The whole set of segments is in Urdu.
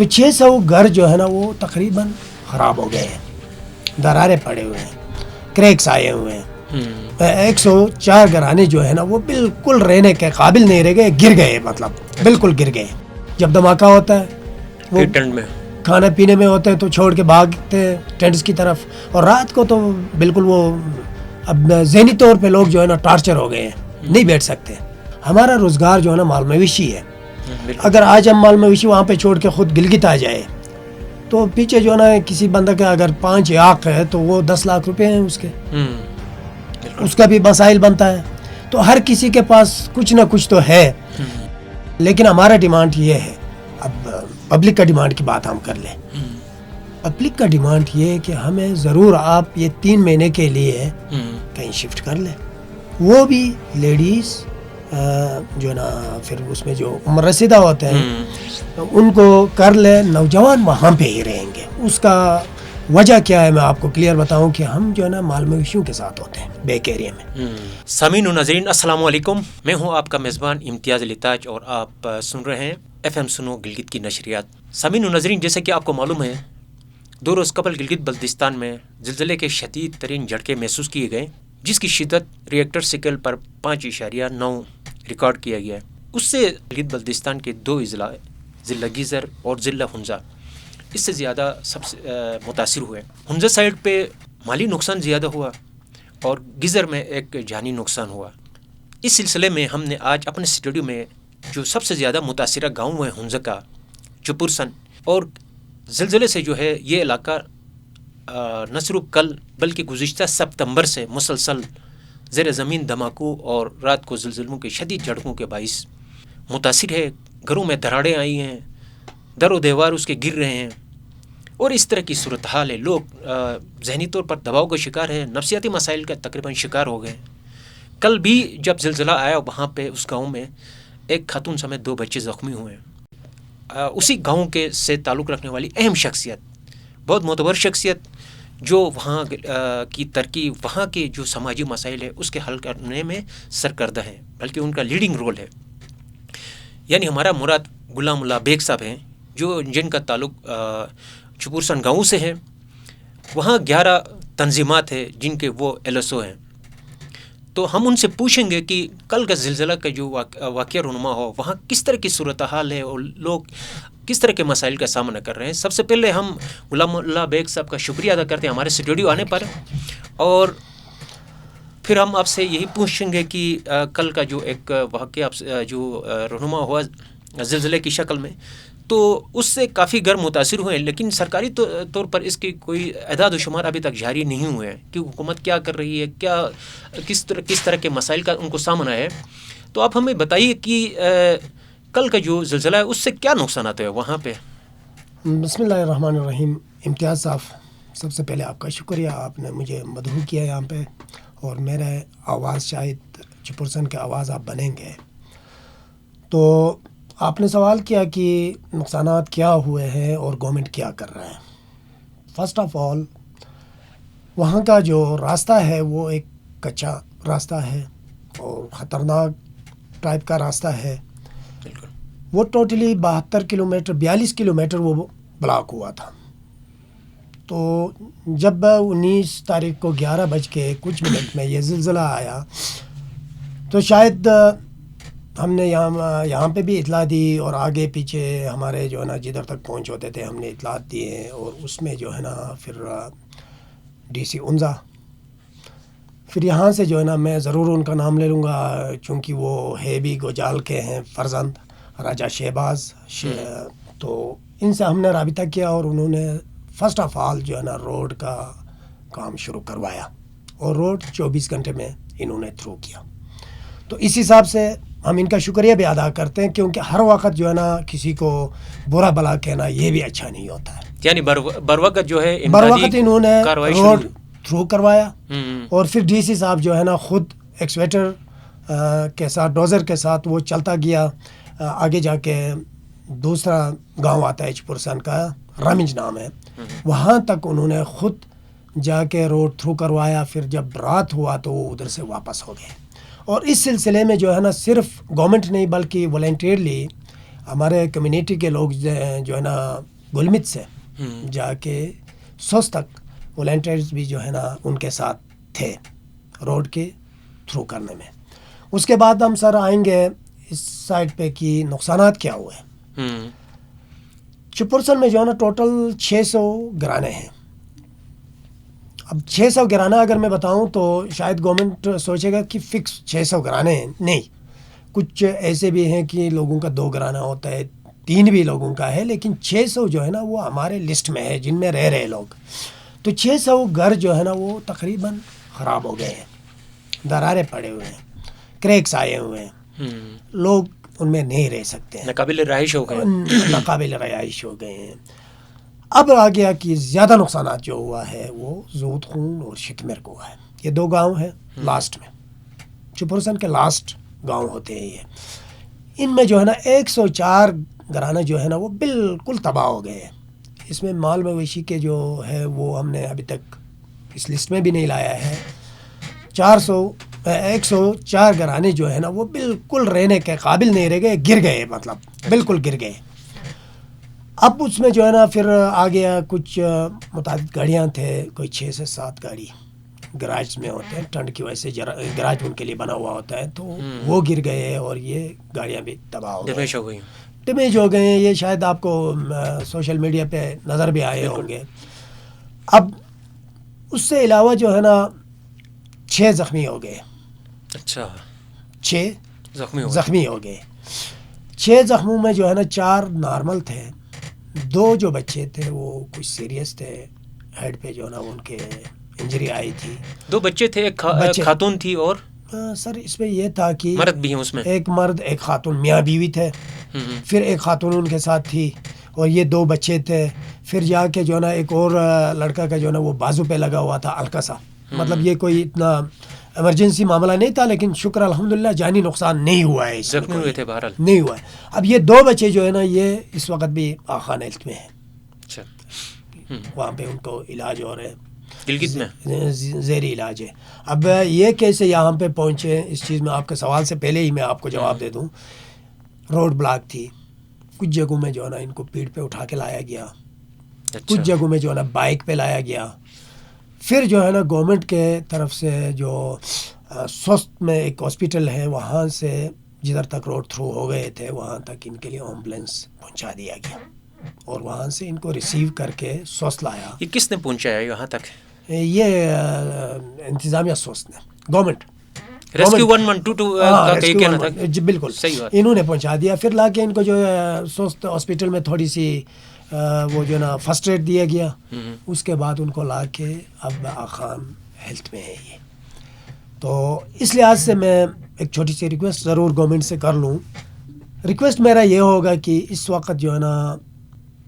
تو 600 گھر جو ہے نا وہ تقریباً خراب ہو گئے ہیں، درارے پڑے ہوئے ہیں، کریکس آئے ہوئے ہیں. 104 گھرانے جو ہے نا وہ بالکل رہنے کے قابل نہیں رہ گئے، گر گئے، مطلب بالکل گر گئے. جب دھماکہ ہوتا ہے وہ ٹینٹ میں کھانا پینے میں ہوتے ہیں تو چھوڑ کے بھاگتے ہیں ٹینٹس کی طرف، اور رات کو تو بالکل وہ اب ذہنی طور پہ لوگ جو ہے نا ٹارچر ہو گئے ہیں، نہیں بیٹھ سکتے. ہمارا روزگار جو ہے نا مال مویشی ہے. اگر آج ہم مال مویشی وہاں پہ چھوڑ کے خود گلگت آ جائے تو پیچھے جو ہے نا کسی بندہ کے اگر 5 آنکھ ہے تو وہ 10 لاکھ روپے ہیں اس کے، اس کا بھی مسائل بنتا ہے. تو ہر کسی کے پاس کچھ نہ کچھ تو ہے. لیکن ہمارا ڈیمانڈ یہ ہے، اب پبلک کا ڈیمانڈ کی بات ہم کر لیں. پبلک کا ڈیمانڈ یہ ہے کہ ہمیں ضرور آپ یہ 3 مہینے کے لیے کہیں شفٹ کر لیں. وہ بھی لیڈیز جو ہے نا پھر اس میں جو عمر رسیدہ ہوتے ہیں ان کو کر لیں، نوجوان وہاں پہ ہی رہیں گے. اس کا وجہ کیا ہے میں آپ کو کلیئر بتاؤں کہ ہم جو ہے نا مال مویشیوں کے ساتھ ہوتے ہیں بیک ایریا میں. سامعین و ناظرین السلام علیکم، میں ہوں آپ کا میزبان امتیاز علی تاج اور آپ سن رہے ہیں FM سنو گلگت کی نشریات. سامعین و ناظرین، جیسے کہ آپ کو معلوم ہے 2 روز قبل گلگت بلتستان میں زلزلے کے شدید ترین جھٹکے محسوس کیے گئے، جس کی شدت ریکٹر اسکیل پر 5.9 ریکارڈ کیا گیا. اس سے گلگت بلتستان کے 2 اضلاع ضلع گیزر اور ضلع ہنزا اس سے زیادہ سب سے متاثر ہوئے. ہنزا سائڈ پہ مالی نقصان زیادہ ہوا اور گیزر میں ایک جانی نقصان ہوا. اس سلسلے میں ہم نے آج اپنے اسٹوڈیو میں جو سب سے زیادہ متاثرہ گاؤں ہے ہنزا کا، چپرسن، اور زلزلے سے جو ہے یہ علاقہ نہ صرف کل بلکہ گزشتہ ستمبر سے مسلسل زیر زمین دھماکوں اور رات کو زلزلوں کے شدید جھٹکوں کے باعث متاثر ہے. گھروں میں دراڑیں آئی ہیں، در و دیوار اس کے گر رہے ہیں اور اس طرح کی صورتحال ہے. لوگ ذہنی طور پر دباؤ کا شکار ہے، نفسیاتی مسائل کا تقریباً شکار ہو گئے. کل بھی جب زلزلہ آیا وہاں پہ اس گاؤں میں ایک خاتون سمیت 2 بچے زخمی ہوئے. اسی گاؤں کے سے تعلق رکھنے والی اہم شخصیت، بہت معتبر شخصیت جو وہاں کی ترقی، وہاں کے جو سماجی مسائل ہے اس کے حل کرنے میں سرکردہ ہیں، بلکہ ان کا لیڈنگ رول ہے. یعنی ہمارا مراد غلام اللہ بیگ صاحب ہیں، جن کا تعلق چپرسن گاؤں سے ہے. وہاں 11 تنظیمات ہیں جن کے وہ LSO ہیں. تو ہم ان سے پوچھیں گے کہ کل کا زلزلہ کا جو واقعہ رونما ہو وہاں کس طرح کی صورتحال ہے اور لوگ کس طرح کے مسائل کا سامنا کر رہے ہیں. سب سے پہلے ہم غلام اللہ بیگ صاحب کا شکریہ ادا کرتے ہیں ہمارے اسٹوڈیو آنے پر، اور پھر ہم آپ سے یہی پوچھیں گے کہ کل کا جو ایک واقعہ جو رونما ہوا زلزلے کی شکل میں، تو اس سے کافی گھر متاثر ہوئے ہیں، لیکن سرکاری طور پر اس کی کوئی اعداد و شمار ابھی تک جاری نہیں ہوئے ہیں کہ حکومت کیا کر رہی ہے، کس طرح کے مسائل کا ان کو سامنا ہے. تو آپ ہمیں بتائیے کہ کل کا جو زلزلہ ہے اس سے کیا نقصانات ہیں وہاں پہ. بسم اللہ الرحمن الرحیم. امتیاز صاحب، سب سے پہلے آپ کا شکریہ، آپ نے مجھے مدعو کیا یہاں پہ، اور میرے آواز شاید چپرسن کے آواز آپ بنیں گے. تو آپ نے سوال کیا کہ نقصانات کیا ہوئے ہیں اور گورنمنٹ کیا کر رہے ہیں. فرسٹ آف آل وہاں کا جو راستہ ہے وہ ایک کچا راستہ ہے اور خطرناک ٹائپ کا راستہ ہے. وہ ٹوٹلی 72 کلومیٹر 42 کلومیٹر وہ بلاک ہوا تھا. تو جب 19 تاریخ کو 11:00 میں یہ زلزلہ آیا تو شاید ہم نے یہاں پہ بھی اطلاع دی، اور آگے پیچھے ہمارے جو ہے نا جدھر تک پہنچ ہوتے تھے ہم نے اطلاعات دیے، اور اس میں جو ہے نا پھر DC ہنزا، پھر یہاں سے جو ہے نا میں ضرور ان کا نام لے لوں گا چونکہ وہ ہے بھی گوجال کے ہیں فرزند، راجہ شہباز. تو ان سے ہم نے رابطہ کیا اور انہوں نے فرسٹ آف آل جو ہے نا روڈ کا کام شروع کروایا، اور روڈ 24 گھنٹے میں انہوں نے تھرو کیا. تو اس حساب سے ہم ان کا شکریہ بھی ادا کرتے ہیں، کیونکہ ہر وقت جو ہے نا کسی کو برا بلا کہنا یہ بھی اچھا نہیں ہوتا ہے. یعنی بر وقت جو ہے انہوں نے روڈ تھرو کروایا، اور پھر DC صاحب جو ہے نا خود ایکسویٹر کے ساتھ ڈوزر کے ساتھ وہ چلتا گیا. آگے جا کے دوسرا گاؤں آتا ہے چپرسن کا، رامنج نام ہے، وہاں تک انہوں نے خود جا کے روڈ تھرو کروایا. پھر جب رات ہوا تو وہ ادھر سے واپس ہو گئے. اور اس سلسلے میں جو ہے نا صرف گورنمنٹ نہیں بلکہ والنٹیئرلی ہمارے کمیونٹی کے لوگ جو ہے نا گلمت سے جا کے سوس تک والنٹیئرز بھی جو ہے نا ان کے ساتھ تھے روڈ کے تھرو کرنے میں. اس کے بعد ہم سر آئیں گے اس سائڈ پہ کہ نقصانات کیا ہوئے. چپرسن میں جو ہے نا ٹوٹل 600 گرانے ہیں. اب 600 گرانا اگر میں بتاؤں تو شاید گورنمنٹ سوچے گا کہ فکس 600 گرانے ہیں. نہیں, کچھ ایسے بھی ہیں کہ لوگوں کا 2 گرانا ہوتا ہے, 3 بھی لوگوں کا ہے, لیکن 600 جو ہے نا وہ ہمارے لسٹ میں ہے جن میں رہ رہے لوگ. تو 600 گھر جو ہے نا وہ تقریباً خراب ہو گئے ہیں, درارے پڑے ہوئے ہیں, کریکس آئے ہوئے ہیں, لوگ ان میں نہیں رہ سکتے ہیں, ناقابل رہائش ہو گئے, ناقابل رہائش ہو گئے ہیں. اب آ گیا کہ زیادہ نقصانات جو ہوا ہے وہ زود خون اور شتمر کو ہوا ہے. یہ 2 گاؤں ہیں لاسٹ میں, چپرسن کے لاسٹ گاؤں ہوتے ہیں یہ. ان میں جو ہے نا 104 گھرانے جو ہے نا وہ بالکل تباہ ہو گئے ہیں. اس میں مال مویشی کے جو ہے وہ ہم نے ابھی تک اس لسٹ میں بھی نہیں لایا ہے. 104 گھرانے جو ہے نا وہ بالکل رہنے کے قابل نہیں رہ گئے, گر گئے, مطلب بالکل گر گئے. اب اس میں جو ہے نا پھر آ گیا کچھ متعدد گاڑیاں تھے, کوئی 6 سے 7 گاڑی گراج میں ہوتے ہیں, ٹھنڈ کی وجہ سے گراج ان کے لیے بنا ہوا ہوتا ہے, تو وہ گر گئے اور یہ گاڑیاں بھی تباہ ہو گئی, ڈیمیج ہو گئے ہیں. یہ شاید آپ کو سوشل میڈیا پہ نظر بھی آئے ہوں گے. اب اس سے علاوہ جو ہے نا 6 زخمی ہو گئے. اچھا, 6 زخمی ہو گئے. 6 زخموں میں جو ہے نا 4 نارمل تھے, 2 جو بچے تھے وہ کچھ سیریس تھے, ہیڈ پہ جو ہے نا ان کے انجری آئی تھی. 2 بچے تھے, ایک خاتون تھی, اور سر اس میں یہ تھا کہ مرد بھی ہیں اس میں, ایک مرد ایک خاتون, میاں بیوی تھے, پھر ایک خاتون ان کے ساتھ تھی, اور یہ 2 بچے تھے. پھر جا کے جو ہے نا ایک اور لڑکا کا جو ہے نا وہ بازو پہ لگا ہوا تھا ہلکا سا, مطلب یہ کوئی اتنا ایمرجنسی معاملہ نہیں تھا, لیکن شکر الحمدللہ جانی نقصان نہیں ہوا ہے, زخمی ہوئے تھے بہرحال نہیں ہوا ہے. اب یہ 2 بچے جو ہے نا یہ اس وقت بھی آخان ہیلتھ میں ہیں. اچھا, وہاں پہ ان کو علاج ہو رہا ہے, گلگت میں زیری علاج ہے. اب یہ کیسے یہاں پہ پہنچے, اس چیز میں آپ کے سوال سے پہلے ہی میں آپ کو جواب دے دوں. روڈ بلاک تھی, کچھ جگہوں میں جو ہے نا ان کو پیٹھ پہ اٹھا کے لایا گیا, کچھ جگہوں میں جو ہے نا بائک پہ لایا گیا. پھر جو ہے نا گورنمنٹ کے طرف سے جو سوست میں ایک ہاسپٹل ہے وہاں سے جدھر تک روڈ تھرو ہو گئے تھے وہاں تک ان کے لیے ایمبولینس پہنچا دیا گیا, اور وہاں سے ان کو ریسیو کر کے سوست لایا. یہ کس نے پہنچایا یہاں تک؟ یہ انتظامیہ سوست نے, گورنمنٹ ریسکیو 112 کا کہیں کہنا تھا. جی بالکل, انہوں نے پہنچا دیا. پھر لا کے ان کو جو ہے سوست ہاسپٹل میں تھوڑی سی وہ جو ہے نا فرسٹ ایڈ دیا گیا. اس کے بعد ان کو لا کے اب آخان ہیلتھ میں ہے یہ. تو اس لحاظ سے میں ایک چھوٹی سی ریکویسٹ ضرور گورنمنٹ سے کر لوں. ریکویسٹ میرا یہ ہوگا کہ اس وقت جو ہے نا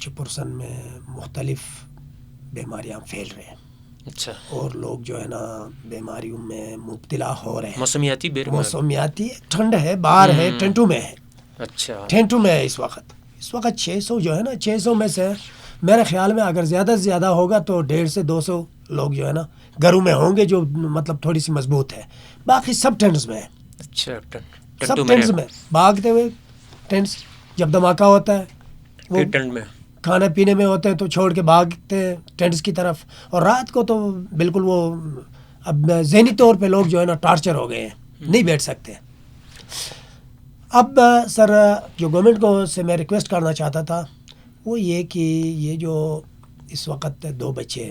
چپرسن میں مختلف بیماریاں پھیل رہے ہیں. اچھا, اور لوگ جو ہے نا بیماریوں میں مبتلا ہو رہے ہیں. موسمیاتی ٹھنڈ ہے, باہر ہے, ٹینٹو میں ہے. اچھا, ٹینٹو میں ہے اس وقت 600 جو ہے نا 600 میں سے میرے خیال میں اگر زیادہ سے زیادہ ہوگا تو 150 سے 200 لوگ جو ہے نا گھروں میں ہوں گے جو مطلب تھوڑی سی مضبوط ہے. باقی سب ٹینٹس میں ہے. اچھا, سب ٹینٹس میں بھاگتے ہوئے ٹینٹس, جب دھماکہ ہوتا ہے وہ ٹینٹ میں کھانے پینے میں ہوتے ہیں تو چھوڑ کے بھاگتے ہیں ٹینٹس کی طرف. اور رات کو تو بالکل وہ اب ذہنی طور پہ لوگ جو ہے نا ٹارچر ہو گئے ہیں, نہیں بیٹھ سکتے. اب سر جو گورنمنٹ کو سے میں ریکویسٹ کرنا چاہتا تھا وہ یہ کہ یہ جو اس وقت 2 بچے,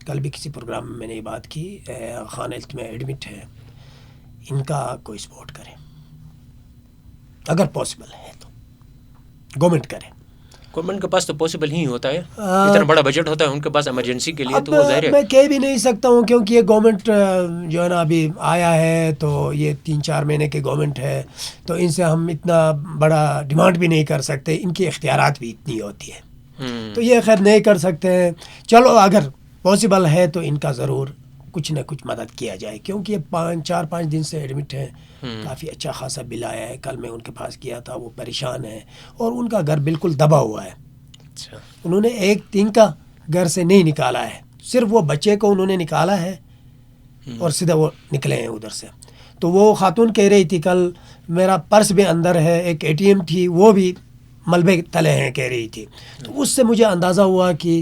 کل بھی کسی پروگرام میں نے یہ بات کی, خان ہیلتھ میں ایڈمٹ ہے, ان کا کوئی سپورٹ کرے اگر پاسبل ہے تو گورنمنٹ کرے. گورنمنٹ کے پاس تو پاسبل ہی ہوتا ہے, اتنا بڑا بجٹ ہوتا ہے ان کے پاس ایمرجنسی کے لیے, تو وہ ظاہر ہے. میں کہہ بھی نہیں سکتا ہوں کیونکہ یہ گورنمنٹ جو ہے نا ابھی آیا ہے تو یہ 3-4 مہینے کے گورنمنٹ ہے, تو ان سے ہم اتنا بڑا ڈیمانڈ بھی نہیں کر سکتے, ان کی اختیارات بھی اتنی ہوتی ہے, تو یہ خیر نہیں کر سکتے ہیں. چلو اگر پاسبل ہے تو ان کا ضرور کچھ نہ کچھ مدد کیا جائے, کیونکہ یہ 4-5 دن سے ایڈمٹ ہیں, کافی اچھا خاصا بل آیا ہے. کل میں ان کے پاس گیا تھا, وہ پریشان ہے اور ان کا گھر بالکل دبا ہوا ہے. انہوں نے 1-3 کا گھر سے نہیں نکالا ہے, صرف وہ بچے کو انہوں نے نکالا ہے اور سیدھا وہ نکلے ہیں ادھر سے. تو وہ خاتون کہہ رہی تھی کل میرا پرس بھی اندر ہے, ایک ATM تھی وہ بھی ملبے تلے ہیں کہہ رہی تھی. تو اس سے مجھے اندازہ ہوا کہ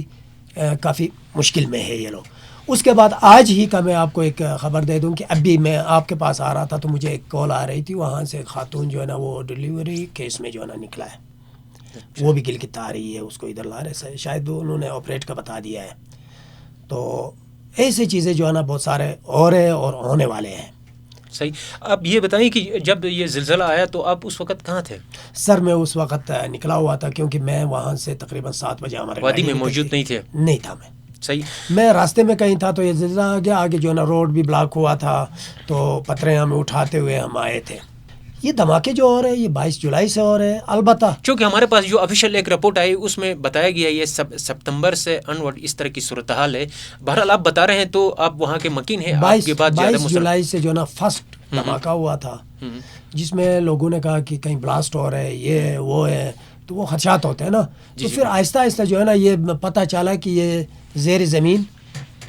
کافی مشکل میں ہے یہ لوگ. اس کے بعد آج ہی کا میں آپ کو ایک خبر دے دوں کہ ابھی میں آپ کے پاس آ رہا تھا تو مجھے ایک کال آ رہی تھی, وہاں سے خاتون جو ہے نا وہ ڈیلیوری کیس میں جو ہے نا نکلا ہے, وہ بھی گلگت آ رہی ہے, اس کو ادھر لا رہے, شاید انہوں نے آپریٹ کا بتا دیا ہے. تو ایسی چیزیں جو ہے نا بہت سارے اور ہیں اور ہونے والے ہیں. صحیح. آپ یہ بتائیں کہ جب یہ زلزلہ آیا تو آپ اس وقت کہاں تھے؟ سر میں اس وقت نکلا ہوا تھا کیونکہ میں وہاں سے تقریباً 7 بجے ہمارے وادی میں موجود نہیں تھے؟ نہیں تھا میں. صحیح. میں راستے میں کہیں تھا تو یہ زلزلہ آ گیا, آگے جو ہے نا روڈ بھی بلاک ہوا تھا تو پتھریں ہمیں اٹھاتے ہوئے ہم آئے تھے. یہ دھماکے جو ہو رہے ہیں یہ 22 جولائی سے ہو رہے ہیں. البتہ چونکہ ہمارے پاس جو آفیشیل ایک رپورٹ آئی اس میں بتایا گیا یہ ستمبر سے انورڈ اس طرح کی صورتحال ہے. بہرحال آپ بتا رہے ہیں تو آپ وہاں کے مکین ہیں, آپ کی بات زیادہ 22 جولائی سے جو ہے نا فرسٹ دھماکہ ہوا تھا جس میں لوگوں نے کہا کہ کہیں بلاسٹ ہو رہا ہے, یہ ہے وہ ہے, تو وہ خدشات ہوتے ہیں نا. تو پھر آہستہ آہستہ جو ہے نا یہ پتہ چلا کہ یہ زیر زمین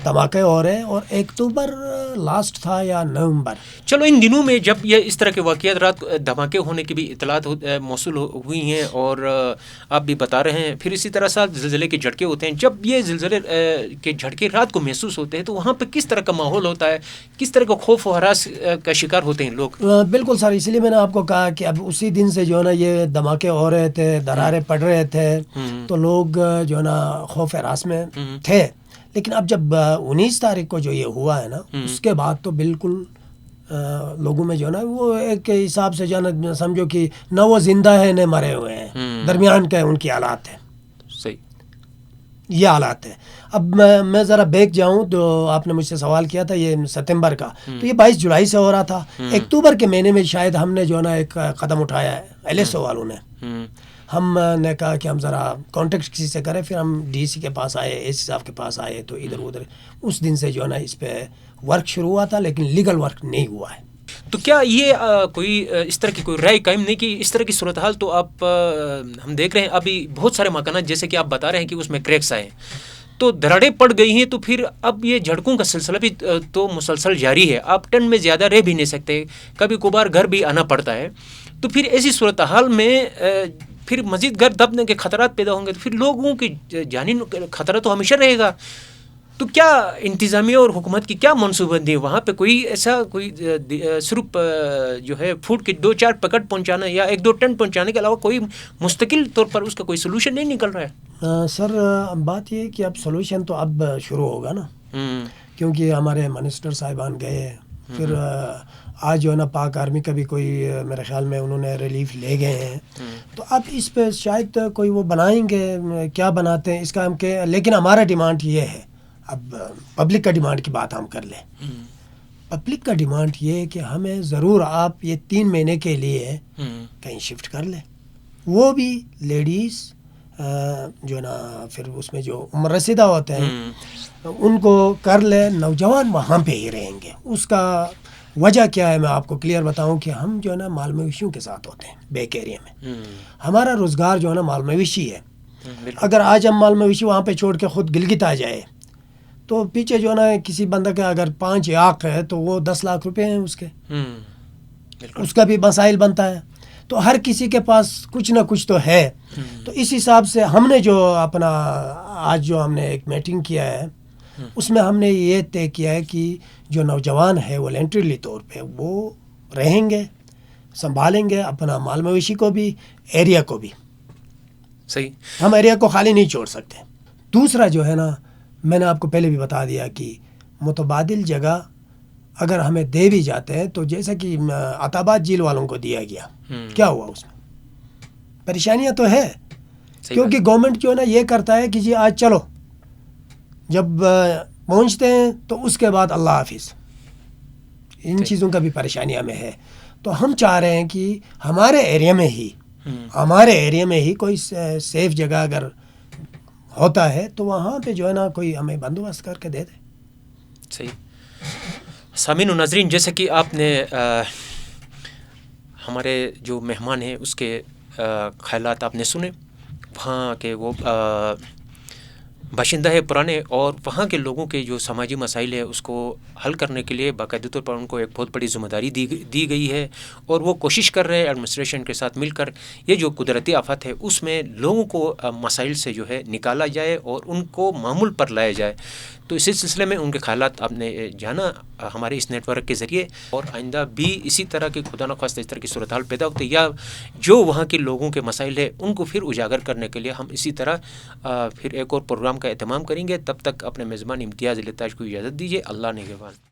دھماکے ہو رہے ہیں, اور اکتوبر لاسٹ تھا یا نومبر. چلو ان دنوں میں جب یہ اس طرح کے واقعات رات دھماکے ہونے کی بھی اطلاعات موصول ہوئی ہیں اور آپ بھی بتا رہے ہیں, پھر اسی طرح ساتھ زلزلے کے جھٹکے ہوتے ہیں, جب یہ زلزلے کے جھٹکے رات کو محسوس ہوتے ہیں تو وہاں پہ کس طرح کا ماحول ہوتا ہے, کس طرح کا خوف و ہراس کا شکار ہوتے ہیں لوگ؟ بالکل سر, اسی لیے میں نے آپ کو کہا کہ اب اسی دن سے جو ہے نا یہ دھماکے ہو رہے تھے, دراریں پڑ رہے تھے, تو لوگ جو ہے نا خوف ہراس میں تھے. لیکن اب جب 19 تاریخ کو جو یہ ہوا ہے نا اس کے بعد تو بالکل لوگوں میں جو ہے نا وہ ایک حساب سے جو ہے نا سمجھو کہ نہ وہ زندہ ہے نہ مرے ہوئے ہیں, درمیان کے ان کی حالات ہیں. صحیح, یہ حالات ہیں. اب میں ذرا بیک جاؤں تو آپ نے مجھ سے سوال کیا تھا یہ ستمبر کا, تو یہ 22 جولائی سے ہو رہا تھا. اکتوبر کے مہینے میں شاید ہم نے جو ہے نا ایک قدم اٹھایا ہے LSO والوں نے. ہم نے کہا کہ ہم ذرا کانٹیکٹ کسی سے کریں, پھر ہم DC کے پاس آئے, AC صاحب کے پاس آئے, تو ادھر ادھر اس دن سے جو ہے نا اس پہ ورک شروع ہوا تھا, لیکن لیگل ورک نہیں ہوا ہے. تو کیا یہ کوئی اس طرح کی کوئی رائے قائم نہیں کی اس طرح کی صورتحال؟ تو آپ ہم دیکھ رہے ہیں ابھی بہت سارے مکانات جیسے کہ آپ بتا رہے ہیں کہ اس میں کریکس آئے, تو دراڑیں پڑ گئی ہیں, تو پھر اب یہ جھٹکوں کا سلسلہ بھی تو مسلسل جاری ہے. آپ ٹن میں زیادہ رہ بھی نہیں سکتے, کبھی کبھار گھر بھی آنا پڑتا ہے. تو پھر ایسی صورتحال میں پھر مزید گھر دبنے کے خطرات پیدا ہوں گے, تو پھر لوگوں کی جانی خطرہ تو ہمیشہ رہے گا. تو کیا انتظامیہ اور حکومت کی کیا منصوبہ بندی ہے وہاں پہ؟ کوئی ایسا کوئی صرف جو ہے فوڈ کے 2-4 پیکٹ پہنچانا یا 1-2 ٹن پہنچانے کے علاوہ کوئی مستقل طور پر اس کا کوئی سلوشن نہیں نکل رہا ہے؟ سر بات یہ ہے کہ اب سلوشن تو اب شروع ہوگا نا, کیونکہ ہمارے منسٹر صاحبان گئے, پھر آج جو ہے نا پاک آرمی کا بھی کوئی میرے خیال میں انہوں نے ریلیف لے گئے ہیں. تو اب اس پہ شاید کوئی وہ بنائیں گے, کیا بناتے ہیں اس کا ہم کہ, لیکن ہمارا ڈیمانڈ یہ ہے. اب پبلک کا ڈیمانڈ کی بات ہم کر لیں. پبلک کا ڈیمانڈ یہ ہے کہ ہمیں ضرور آپ یہ 3 مہینے کے لیے کہیں شفٹ کر لیں, وہ بھی لیڈیز جو ہے نا پھر اس میں جو عمر رسیدہ ہوتے ہیں ان کو کر لے, نوجوان وہاں پہ ہی رہیں گے. اس کا وجہ کیا ہے میں آپ کو کلیئر بتاؤں کہ ہم جو ہے نا مال مویشیوں کے ساتھ ہوتے ہیں بیک ایریا میں. ہمارا روزگار جو ہے نا مال مویشی ہے. اگر آج ہم مال مویشی وہاں پہ چھوڑ کے خود گلگت آ جائے تو پیچھے جو ہے نا کسی بندہ کے اگر 5 آنکھ ہے تو وہ 10 لاکھ روپے ہیں اس کے, اس کا بھی مسائل بنتا ہے. تو ہر کسی کے پاس کچھ نہ کچھ تو ہے. تو اس حساب سے ہم نے جو اپنا آج جو ہم نے ایک میٹنگ کیا ہے اس میں ہم نے یہ طے کیا ہے کہ جو نوجوان ہے والنٹریلی طور پہ وہ رہیں گے, سنبھالیں گے اپنا مال مویشی کو بھی, ایریا کو بھی. صحیح, ہم ایریا کو خالی نہیں چھوڑ سکتے. دوسرا جو ہے نا میں نے آپ کو پہلے بھی بتا دیا کہ متبادل جگہ اگر ہمیں دے بھی جاتے ہیں تو جیسا کہ عطاباد جھیل والوں کو دیا گیا, کیا ہوا اس میں؟ پریشانیاں تو ہے, کیونکہ گورنمنٹ جو ہے نا یہ کرتا ہے کہ جی آج چلو, جب پہنچتے ہیں تو اس کے بعد اللہ حافظ. ان چیزوں کا بھی پریشانی ہمیں ہے. تو ہم چاہ رہے ہیں کہ ہمارے ایریا میں ہی کوئی سیف جگہ اگر ہوتا ہے تو وہاں پہ جو ہے نا کوئی ہمیں بندوبست کر کے دے دے. صحیح. سامعین و ناظرین, جیسے کہ آپ نے ہمارے جو مہمان ہیں اس کے خیالات آپ نے سنے, وہاں کے وہ باشندہ ہے پرانے، اور وہاں کے لوگوں کے جو سماجی مسائل ہے اس کو حل کرنے کے لیے باقاعدہ طور پر ان کو ایک بہت بڑی ذمہ داری دی گئی ہے، اور وہ کوشش کر رہے ہیں ایڈمنسٹریشن کے ساتھ مل کر یہ جو قدرتی آفات ہے اس میں لوگوں کو مسائل سے جو ہے نکالا جائے اور ان کو معمول پر لایا جائے۔ تو اسی سلسلے میں ان کے خیالات آپ نے جانا ہمارے اس نیٹ ورک کے ذریعے، اور آئندہ بھی اسی طرح کی خدا نخواستہ اس طرح کی صورتحال پیدا ہوتی ہے یا جو وہاں کے لوگوں کے مسائل ہے ان کو پھر اجاگر کرنے کے لیے ہم اسی طرح پھر ایک اور پروگرام کا اہتمام کریں گے۔ تب تک اپنے میزبان امتیاز التاج کو اجازت دیجیے۔ اللہ نگہبان۔